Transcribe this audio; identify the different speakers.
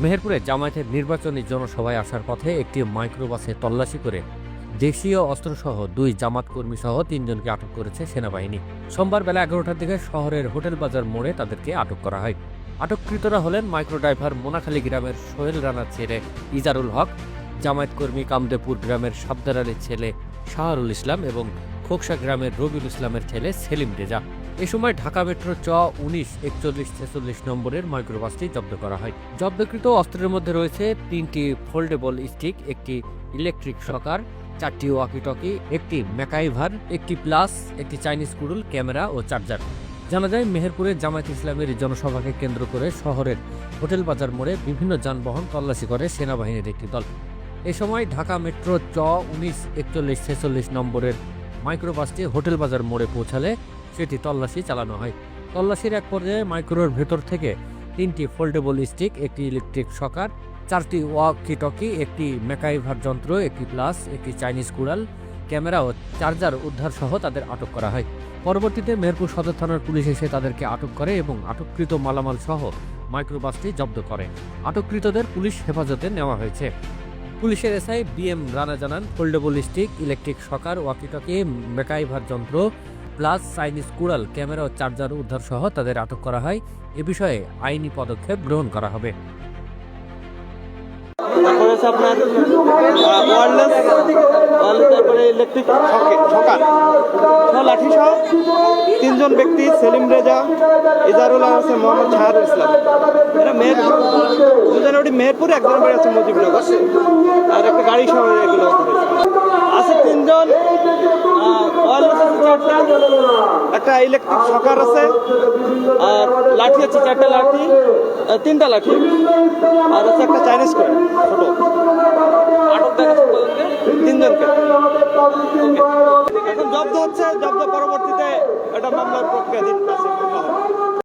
Speaker 1: মেহেরপুরে জামায়াতের নির্বাচনী জনসভায় আসার পথে একটি মাইক্রোবাসে তল্লাশি করে দেশীয় অস্ত্রসহ 2 জামাত কর্মী সহ 3 জনকে আটক করেছে সেনাবাহিনী। সোমবার বেলা 11টার দিকে শহরের হোটেল বাজার মোড়ে তাদেরকে আটক করা হয়। আটককৃতরা হলেন মাইক্রো ড্রাইভার মোনাখালী গ্রামের সোহেল রানার ছেলে ইজারুল হক, জামায়াত কর্মী কামদেপুর গ্রামের সাবদার আলীর ছেলে শাহরুল ইসলাম এবং খোকসা গ্রামের রবিউল ইসলামের ছেলে সেলিম রেজা। এ সময় ঢাকা মেট্রো 19 41 46 নম্বরের মাইক্রোবাসটি জব্দ করা হয়। জব্দকৃত অস্ত্রের মধ্যে রয়েছে 3টি ফোল্ডেবল স্টিক, একটি ইলেকট্রিক শকার, 4টি ওয়াকিটকি, একটি ম্যাকাইভার, একটি প্লাস, একটি চাইনিজ কুডুল, ক্যামেরা ও চার্জার। জানা যায়, মেহেরপুরে জামায়াত ইসলামের জনসভাকে কেন্দ্র করে শহরের হোটেল বাজার মোড়ে বিভিন্ন যানবাহন তল্লাশি করে সেনাবাহিনীর একটি দল। এ সময় ঢাকা মেট্রো 19 41 46 নম্বরের মাইক্রোবাসটি হোটেল বাজার মোড়ে পৌঁছালে সেটি তল্লাশি চালানো হয়। তল্লাশির এক পর্যায়ে মাইক্রোর ভেতর থেকে 3টি ফোল্ডেবল স্টিক, একটি ইলেকট্রিক শকার, 4টি ওয়াকিটকি, একটি ম্যাকাইভার যন্ত্র, একটি প্লাস, একটি চাইনিজ কুড়াল, ক্যামেরা ও চার্জার উদ্ধার সহ তাদের আটক করা হয়। পরবর্তীতে মেহেরপুর সদর থানার পুলিশ এসে তাদেরকে আটক করে এবং আটককৃত মালামাল সহ মাইক্রোবাসটি জব্দ করে। আটককৃতদের পুলিশ হেফাজতে নেওয়া হয়েছে। পুলিশের এসআই BM রানা জানান, foldable stick, electric শকার, walkie talkie, MacIver যন্ত্র, প্লাস, চাইনিজ কুড়াল, ক্যামেরা ও চার্জার উদ্ধার সহ তাদের আটক করা হয়। এ বিষয়ে আইনি পদক্ষেপ গ্রহণ করা হবে।
Speaker 2: আপনার তারপরে ইলেকট্রিক ছকা লাঠি সহ 3 জন ব্যক্তি, সেলিম রেজা, ইজারুল আছে, মোহাম্মদ শাহরুল ইসলাম। এরা মেহেরপুর, একজন বেড়ে আছে মুজিবনগর, আর একটা গাড়ি সহ এগুলো আছে 3 জন। একটা ইলেকট্রিক শকার আছে, আর লাঠি আছে 4টা লাঠি, 3টা লাঠি, আর আছে একটা চাইনিজ করে ছোট। আটক দেখাচ্ছে 3 জনকে। এখন জব্দ হচ্ছে, জব্দ পরবর্তীতে এটা মামলার প্রক্রিয়া আছে।